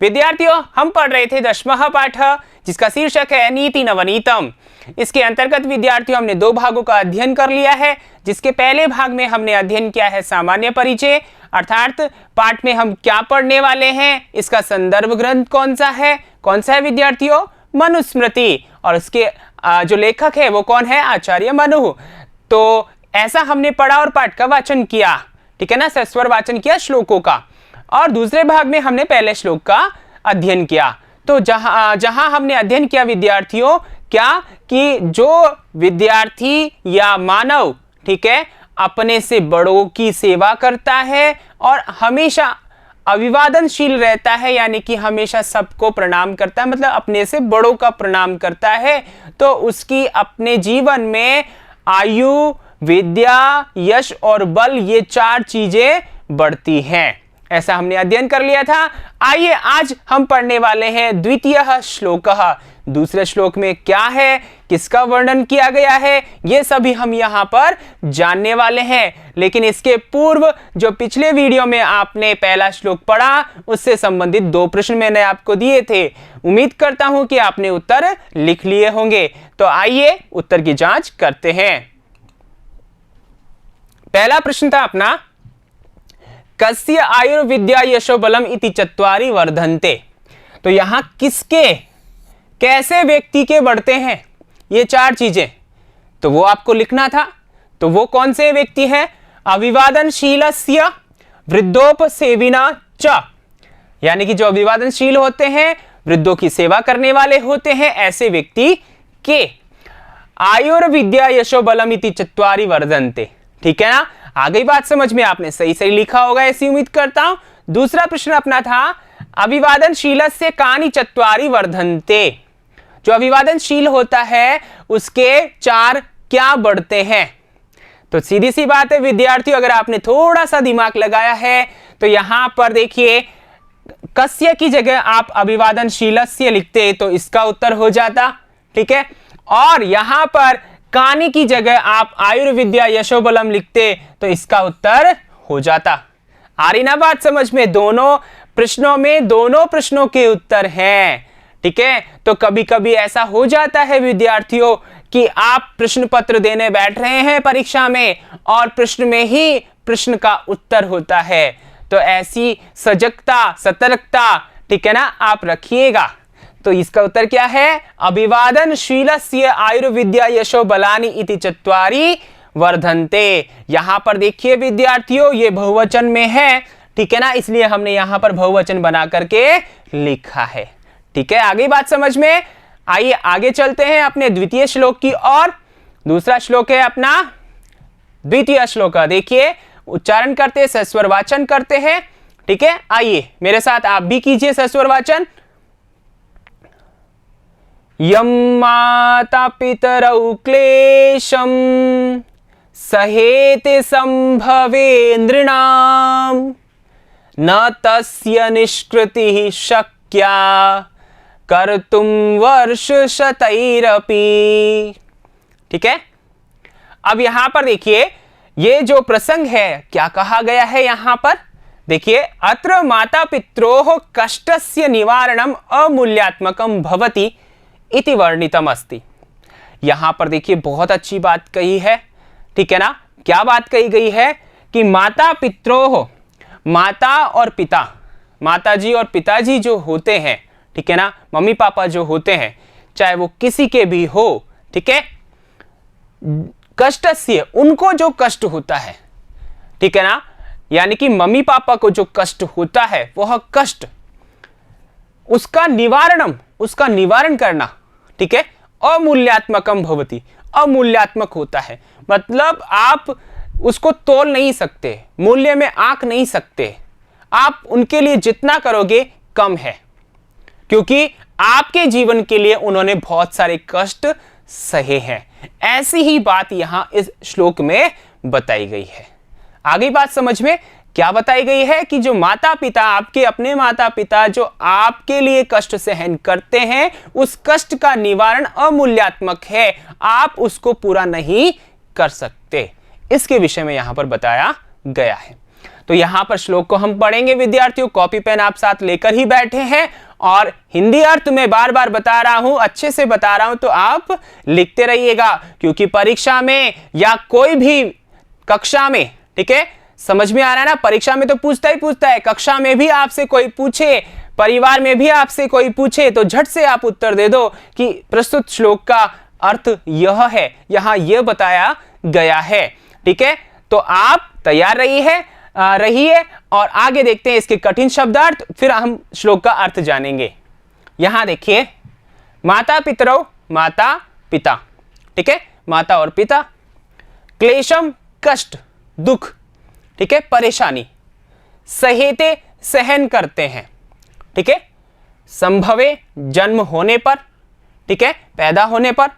विद्यार्थियों, हम पढ़ रहे थे 10वां पाठ जिसका शीर्षक है नीति नवनीतम। इसके अंतर्गत विद्यार्थियों हमने 2 भागों का अध्ययन कर लिया है, जिसके पहले भाग में हमने अध्ययन किया है सामान्य परिचय, अर्थात पाठ में हम क्या पढ़ने वाले हैं, इसका संदर्भ ग्रंथ कौन सा है विद्यार्थियों? मनुस्मृति। और उसके जो लेखक है वो कौन है? आचार्य मनु। तो ऐसा हमने पढ़ा और पाठ का वाचन किया, ठीक है ना, सस्वर वाचन किया श्लोकों का। और दूसरे भाग में हमने पहले श्लोक का अध्ययन किया। तो जहां हमने अध्ययन किया विद्यार्थियों क्या कि जो विद्यार्थी या मानव, ठीक है, अपने से बड़ों की सेवा करता है और हमेशा अभिवादनशील रहता है, यानी कि हमेशा सबको प्रणाम करता है, मतलब अपने से बड़ों का प्रणाम करता है, तो उसकी अपने जीवन में आयु, विद्या, यश और बल, ये 4 चीजें बढ़ती हैं। ऐसा हमने अध्ययन कर लिया था। आइए आज हम पढ़ने वाले हैं द्वितीय श्लोक। दूसरे श्लोक में क्या है, किसका वर्णन किया गया है, ये सभी हम यहाँ पर जानने वाले हैं। लेकिन इसके पूर्व जो पिछले वीडियो में आपने पहला श्लोक पढ़ा, उससे संबंधित 2 प्रश्न मैंने आपको दिए थे। उम्मीद करता हूं कि आपने उत्तर लिख लिए होंगे। तो आइए उत्तर की जांच करते हैं। पहला प्रश्न था अपना, कस्य आयुर्विद्या यशो बलम इति चत्वारि वर्धन्ते। तो यहां किसके, कैसे व्यक्ति के बढ़ते हैं ये 4 चीजें, तो वो आपको लिखना था। तो वो कौन से व्यक्ति हैं? अभिवादनशीलस्य वृद्धोपसेविना च, यानी कि जो अभिवादनशील होते हैं, वृद्धों की सेवा करने वाले होते हैं, ऐसे व्यक्ति के आयुर्विद्या यशो बलम इति चत्वारि वर्धन्ते। ठीक है ना, आ गई बात समझ में? आपने सही लिखा होगा ऐसी उम्मीद करता हूं। दूसरा प्रश्न अपना था, अभिवादनशीलस्य कानि चत्वारि वर्धन्ते। जो अभिवादनशील होता है उसके 4 क्या बढ़ते हैं? तो सीधी सी बात है विद्यार्थियों, अगर आपने थोड़ा सा दिमाग लगाया है तो यहां पर देखिए, कस्य की जगह आप अभिवादनशीलस्य लिखते तो इसका उत्तर हो जाता, ठीक है। और यहां पर कानी की जगह आप आयुर्विद्या यशोबलम लिखते तो इसका उत्तर हो जाता। आ रही ना बात समझ में? दोनों प्रश्नों में दोनों प्रश्नों के उत्तर हैं, ठीक है। तो कभी कभी ऐसा हो जाता है विद्यार्थियों कि आप प्रश्न पत्र देने बैठ रहे हैं परीक्षा में और प्रश्न में ही प्रश्न का उत्तर होता है। तो ऐसी सजगता, सतर्कता, ठीक है ना, आप रखिएगा। तो इसका उत्तर क्या है? अभिवादनशीलस्य आयुर्विद्या यशो बलानि इति चत्वारि वर्धन्ते। यहां पर देखिए विद्यार्थियों, ये बहुवचन में है, ठीक है ना, इसलिए हमने यहां पर बहुवचन बना करके लिखा है, ठीक है। आगे बात समझ में? आइए आगे चलते हैं अपने द्वितीय श्लोक की ओर। दूसरा श्लोक है अपना द्वितीय श्लोक। देखिए उच्चारण करते, सस्वर वाचन करते हैं, ठीक है। आइए मेरे साथ आप भी कीजिए सस्वर वाचन। यम माता पितरौ क्लेशम सहेते संभवे नृणाम न तस्य निष्कृतिः शक्या कर्तुम वर्ष शतैरपि। ठीक है, अब यहां पर देखिए ये जो प्रसंग है क्या कहा गया है यहां पर देखिए, अत्र माता पित्रोः कष्टस्य निवारणम अमूल्यात्मकम भवति इति वर्णितम अस्ति। यहां पर देखिए बहुत अच्छी बात कही है, ठीक है ना। क्या बात कही गई है कि माता पित्रोः, माता और पिता, माताजी और पिताजी जो होते हैं, ठीक है ना, मम्मी पापा जो होते हैं, चाहे वो किसी के भी हो, ठीक है, कष्टस्य, उनको जो कष्ट होता है, ठीक है ना, यानी कि मम्मी पापा को जो कष्ट होता है वह कष्ट, उसका निवारणम, उसका निवारण करना, ठीक है, अमूल्यात्मकम भवति, अमूल्यात्मक होता है, मतलब आप उसको तोल नहीं सकते, मूल्य में आंक नहीं सकते, आप उनके लिए जितना करोगे कम है, क्योंकि आपके जीवन के लिए उन्होंने बहुत सारे कष्ट सहे हैं। ऐसी ही बात यहां इस श्लोक में बताई गई है। आगे बात समझ में? क्या बताई गई है कि जो माता पिता, आपके अपने माता पिता जो आपके लिए कष्ट सहन करते हैं, उस कष्ट का निवारण अमूल्यात्मक है, आप उसको पूरा नहीं कर सकते। इसके विषय में यहां पर बताया गया है। तो यहां पर श्लोक को हम पढ़ेंगे विद्यार्थियों, कॉपी पेन आप साथ लेकर ही बैठे हैं और हिंदी अर्थ में बार बार बता रहा हूं, अच्छे से बता रहा हूं, तो आप लिखते रहिएगा, क्योंकि परीक्षा में या कोई भी कक्षा में, ठीक है, समझ में आ रहा है ना, परीक्षा में तो पूछता ही पूछता है, कक्षा में भी आपसे कोई पूछे, परिवार में भी आपसे कोई पूछे, तो झट से आप उत्तर दे दो कि प्रस्तुत श्लोक का अर्थ यह है, यहां यह बताया गया है। ठीक है, तो आप तैयार रहिए और आगे देखते हैं इसके कठिन शब्दार्थ, फिर हम श्लोक का अर्थ जानेंगे। यहां देखिए, माता पितरौ, माता पिता, ठीक है, माता और पिता, क्लेशम कष्ट दुख, ठीक है, परेशानी, सहेते सहन करते हैं, ठीक है, संभवे जन्म होने पर, ठीक है, पैदा होने पर,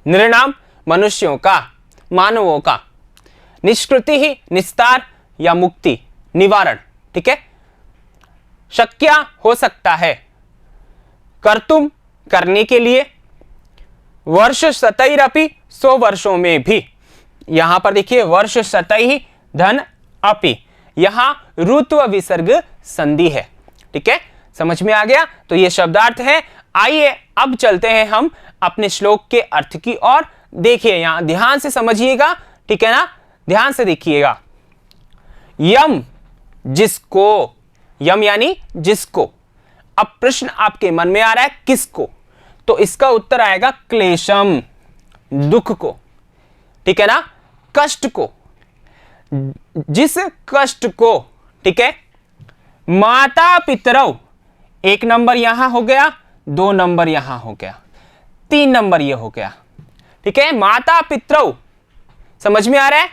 निर्णाम मनुष्यों का, मानवों का, निष्कृति ही निस्तार या मुक्ति, निवारण, ठीक है, शक्या हो सकता है, कर्तुम करने के लिए, वर्ष शतैरपि 100 वर्षों में भी, यहां पर देखिए वर्ष शतै धन अपि, यहां ऋत्व विसर्ग संधि है। ठीक है, समझ में आ गया, तो ये शब्दार्थ है। आइए अब चलते हैं हम अपने श्लोक के अर्थ की ओर। देखिए यहां ध्यान से समझिएगा, ठीक है ना, ध्यान से देखिएगा। यम जिसको, यम यानी जिसको। अब प्रश्न आपके मन में आ रहा है किसको, तो इसका उत्तर आएगा क्लेशम, दुख को, ठीक है ना, कष्ट को, जिस कष्ट को, ठीक है, माता पितरौ, 1 नंबर यहां हो गया, 2 नंबर यहां हो गया, 3 नंबर ये हो गया, ठीक है, माता पितरौ, समझ में आ रहा है,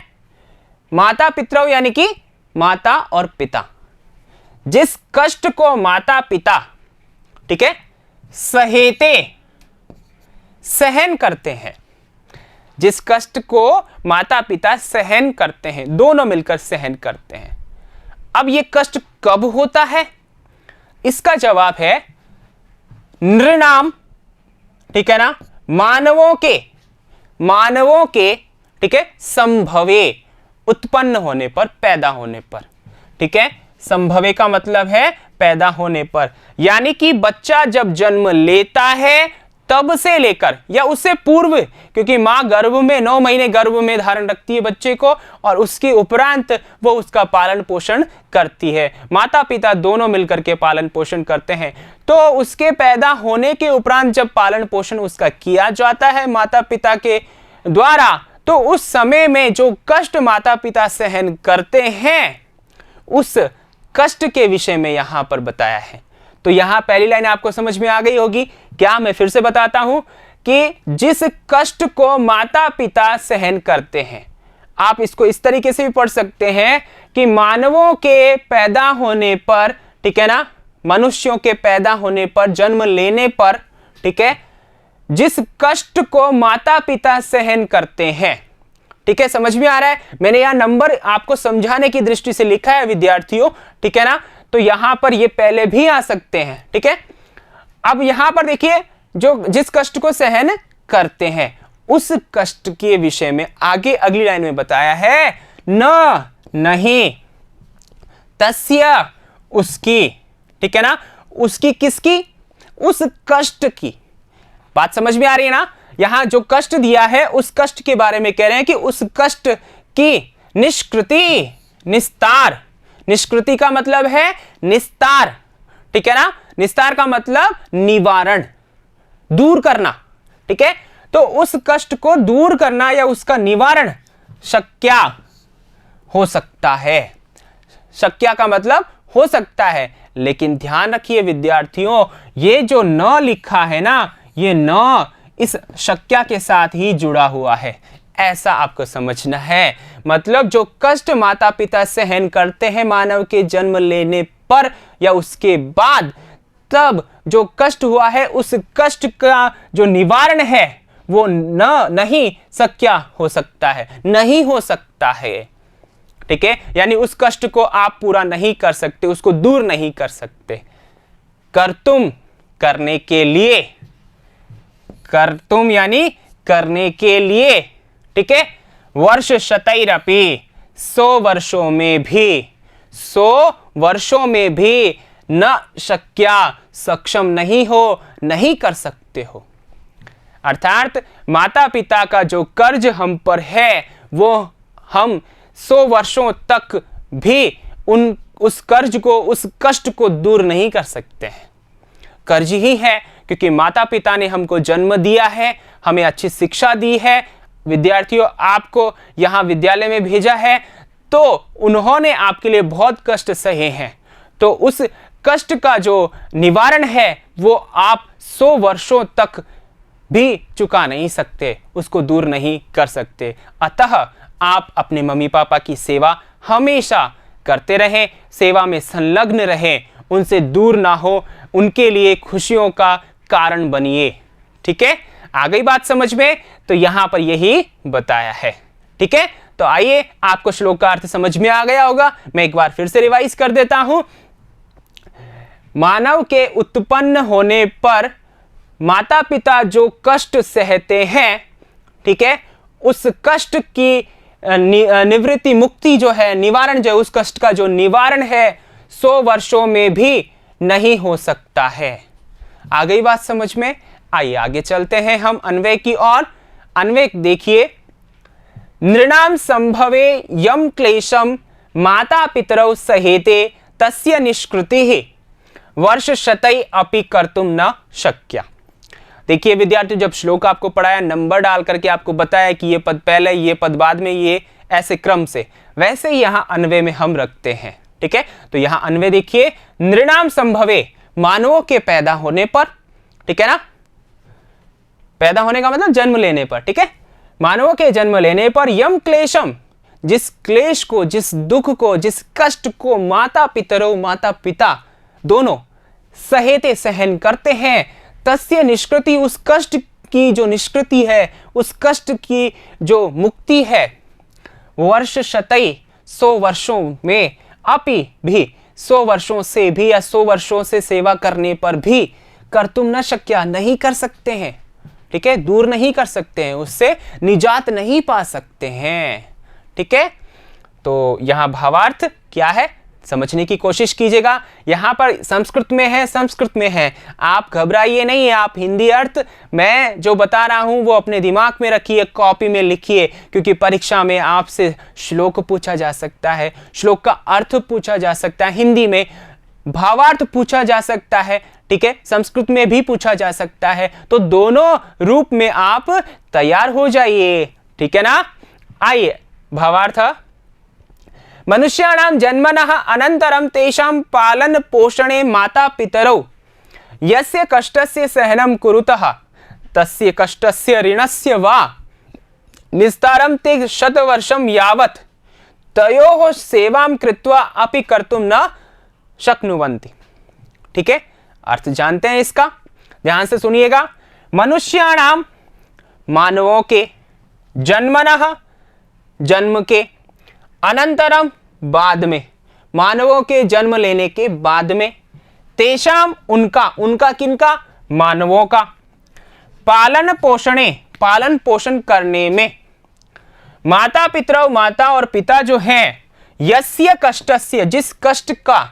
माता पितरौ यानी कि माता और पिता, जिस कष्ट को माता पिता, ठीक है, सहेते सहन करते हैं, जिस कष्ट को माता पिता सहन करते हैं, दोनों मिलकर सहन करते हैं। अब ये कष्ट कब होता है, इसका जवाब है नृणाम, ठीक है ना, मानवों के, ठीक है, संभवे, उत्पन्न होने पर, पैदा होने पर, ठीक है, संभवे का मतलब है पैदा होने पर, यानी कि बच्चा जब जन्म लेता है तब से लेकर या उससे पूर्व, क्योंकि मां गर्भ में 9 महीने गर्भ में धारण रखती है बच्चे को और उसके उपरांत वो उसका पालन पोषण करती है, माता पिता दोनों मिलकर के पालन पोषण करते हैं। तो उसके पैदा होने के उपरांत जब पालन पोषण उसका किया जाता है माता पिता के द्वारा, तो उस समय में जो कष्ट माता पिता सहन करते हैं, उस कष्ट के विषय में यहां पर बताया है। तो यहां पहली लाइन आपको समझ में आ गई होगी क्या, मैं फिर से बताता हूं कि जिस कष्ट को माता पिता सहन करते हैं, आप इसको इस तरीके से भी पढ़ सकते हैं कि मानवों के पैदा होने पर, ठीक है ना, मनुष्यों के पैदा होने पर, जन्म लेने पर, ठीक है, जिस कष्ट को माता पिता सहन करते हैं, ठीक है, समझ में आ रहा है, मैंने यहां नंबर आपको समझाने की दृष्टि से लिखा है विद्यार्थियों, ठीक है ना, तो यहां पर ये पहले भी आ सकते हैं, ठीक है। अब यहां पर देखिए, जो जिस कष्ट को सहन करते हैं, उस कष्ट के विषय में आगे अगली लाइन में बताया है, न नहीं, तस्य उसकी, ठीक है ना, उसकी किसकी, उस कष्ट की, बात समझ में आ रही है ना, यहां जो कष्ट दिया है उस कष्ट के बारे में कह रहे हैं कि उस कष्ट की निष्कृति, निस्तार, निष्कृति का मतलब है निस्तार, ठीक है ना, निस्तार का मतलब निवारण, दूर करना, ठीक है, तो उस कष्ट को दूर करना या उसका निवारण शक्या हो सकता है, शक्या का मतलब हो सकता है, लेकिन ध्यान रखिए विद्यार्थियों, ये जो न लिखा है ना, ये न इस शक्या के साथ ही जुड़ा हुआ है, ऐसा आपको समझना है। मतलब जो कष्ट माता पिता सहन करते हैं मानव के जन्म लेने पर या उसके बाद, तब जो कष्ट हुआ है उस कष्ट का जो निवारण है वो नहीं शक्या हो सकता है, नहीं हो सकता है, ठीक है, यानी उस कष्ट को आप पूरा नहीं कर सकते, उसको दूर नहीं कर सकते। कर्तुम करने के लिए, कर्तुम यानी करने के लिए, ठीक है, वर्ष शतैरपि 100 वर्षों में भी 100 वर्षों में भी न शक्या, सक्षम नहीं हो, नहीं कर सकते हो। अर्थात माता पिता का जो कर्ज हम पर है वो हम 100 वर्षों तक भी उस कर्ज को, उस कष्ट को दूर नहीं कर सकते हैं। कर्ज ही है, क्योंकि माता पिता ने हमको जन्म दिया है, हमें अच्छी शिक्षा दी है, विद्यार्थियों आपको यहाँ विद्यालय में भेजा है, तो उन्होंने आपके लिए बहुत कष्ट सहे हैं। तो उस कष्ट का जो निवारण है वो आप 100 वर्षों तक भी चुका नहीं सकते, उसको दूर नहीं कर सकते। अतः आप अपने मम्मी पापा की सेवा हमेशा करते रहें, सेवा में संलग्न रहें, उनसे दूर ना हो, उनके लिए खुशियों का कारण बनिए। ठीक है, आ गई बात समझ में? तो यहां पर यही बताया है। ठीक है, तो आइए, आपको श्लोक का अर्थ समझ में आ गया होगा, मैं एक बार फिर से रिवाइज कर देता हूं। मानव के उत्पन्न होने पर माता पिता जो कष्ट सहते हैं, ठीक है, उस कष्ट की निवृत्ति, मुक्ति जो है, निवारण जो है, उस कष्ट का जो निवारण है 100 वर्षों में भी नहीं हो सकता है। आ गई बात समझ में? आइए आगे चलते हैं हम अन्वय की ओर। अन्वय देखिए, नृणाम संभवे यम क्लेशम माता पितरौ सहेते तस्य निष्कृतिः वर्ष शतै अपि कर्तुम न शक्या। देखिए विद्यार्थी, जब श्लोक आपको पढ़ाया, नंबर डाल करके आपको बताया कि ये पद पहले, ये पद बाद में, ये ऐसे क्रम से, वैसे ही यहां अन्वय में हम रखते हैं। ठीक है, तो यहां अन्वय देखिए, नृणाम संभवे, मानवों के पैदा होने पर, ठीक है ना, पैदा होने का मतलब जन्म लेने पर, ठीक है, मानवों के जन्म लेने पर यम क्लेशम, जिस क्लेश को, जिस दुख को, जिस कष्ट को माता पितरो, माता पिता दोनों सहेते, सहन करते हैं, तस्य निष्कृति, उस कष्ट की जो निष्कृति है, उस कष्ट की जो मुक्ति है, वर्ष शतै 100 वर्षों में, अपि भी 100 वर्षों से भी, या 100 वर्षों से सेवा करने पर भी, कर्तुम न शक्या, नहीं कर सकते हैं। ठीक है, दूर नहीं कर सकते हैं, उससे निजात नहीं पा सकते हैं। ठीक है, तो यहां भावार्थ क्या है समझने की कोशिश कीजिएगा। यहां पर संस्कृत में है, संस्कृत में है, आप घबराइए नहीं, आप हिंदी अर्थ मैं जो बता रहा हूं वो अपने दिमाग में रखिए, कॉपी में लिखिए, क्योंकि परीक्षा में आपसे श्लोक पूछा जा सकता है, श्लोक का अर्थ पूछा जा सकता है, हिंदी में भावार्थ पूछा जा सकता है, ठीक है, संस्कृत में भी पूछा जा सकता है, तो दोनों रूप में आप तैयार हो जाइए। ठीक है ना, आइए भावार्थ, मनुष्याणां जन्मनः अनंतरं तेषां पालन पोषणे माता पितरौ यस्य कष्टस्य सहनं कुरुतः तस्य कष्टस्य ऋणस्य वा निस्तारं ते शतवर्षं यावत् तयोः सेवां कृत्वा अपि कर्तुं न शक्नुवन्ति। ठीक है, अर्थ जानते हैं इसका, ध्यान से सुनिएगा। मनुष्याणां, मानवों के, जन्मनः, जन्म के, अनंतरम, बाद में, मानवों के जन्म लेने के बाद में, तेषाम, उनका, उनका किनका, मानवों का, पालन पोषणे, पालन पोषण करने में, माता पितरौ, माता और पिता जो हैं, यस्य कष्टस्य, जिस कष्ट का,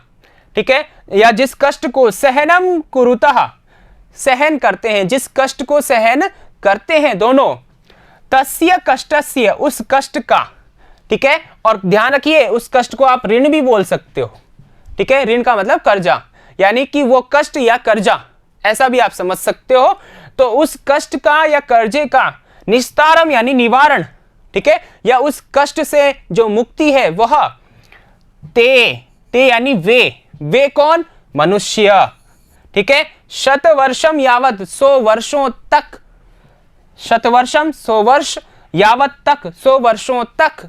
ठीक है, या जिस कष्ट को, सहनम कुरुतः, सहन करते हैं, जिस कष्ट को सहन करते हैं दोनों, तस्य कष्टस्य, उस कष्ट का, ठीक है, और ध्यान रखिए उस कष्ट को आप ऋण भी बोल सकते हो। ठीक है, ऋण का मतलब कर्जा, यानी कि वो कष्ट या कर्जा, ऐसा भी आप समझ सकते हो। तो उस कष्ट का या कर्जे का निस्तारम यानी निवारण, ठीक है, या उस कष्ट से जो मुक्ति है वह ते यानी वे कौन, मनुष्य। ठीक है, शतवर्षम यावत, 100 वर्षों तक, शतवर्षम 100 वर्ष, यावत तक 100 वर्षों तक,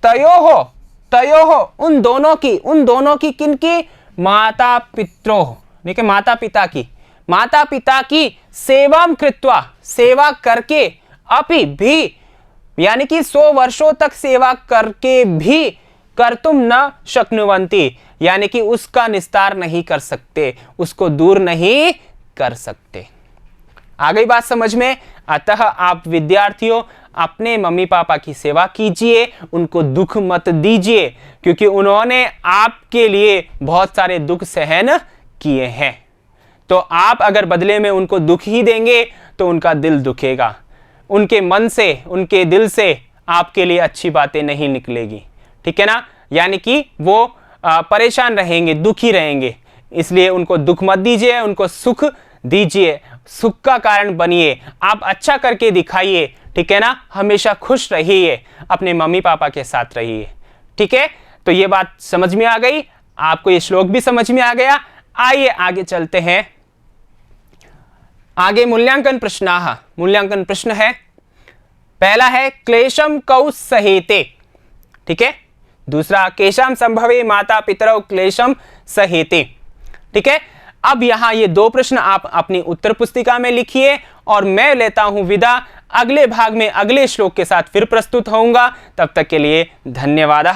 तयोः उन दोनों की किनकी, माता पित्रो, ठीक है, माता पिता की सेवाम कृत्वा, सेवा करके, अपि भी यानी कि 100 वर्षों तक सेवा करके भी, कर्तुम न शक्नुवन्ति यानी कि उसका निस्तार नहीं कर सकते, उसको दूर नहीं कर सकते। आ गई बात समझ में? अतः आप विद्यार्थियों अपने मम्मी पापा की सेवा कीजिए, उनको दुख मत दीजिए, क्योंकि उन्होंने आपके लिए बहुत सारे दुख सहन किए हैं। तो आप अगर बदले में उनको दुख ही देंगे तो उनका दिल दुखेगा, उनके मन से, उनके दिल से आपके लिए अच्छी बातें नहीं निकलेगी, ठीक है ना। यानी कि वो परेशान रहेंगे, दुखी रहेंगे। इसलिए उनको दुख मत दीजिए, उनको सुख दीजिए, सुख का कारण बनिए, आप अच्छा करके दिखाइए, ठीक है ना। हमेशा खुश रहिए, अपने मम्मी पापा के साथ रहिए, ठीक है। तो ये बात समझ में आ गई, आपको ये श्लोक भी समझ में आ गया। आइए आगे चलते हैं। आगे मूल्यांकन प्रश्न है। पहला है क्लेशम कौ सहेते, ठीक है। दूसरा केशम संभवे माता पितरौ क्लेशम सहेते, ठीक है। अब यहां ये दो प्रश्न आप अपनी उत्तर पुस्तिका में लिखिए और मैं लेता हूं विदा। अगले भाग में अगले श्लोक के साथ फिर प्रस्तुत होऊंगा। तब तक के लिए धन्यवाद।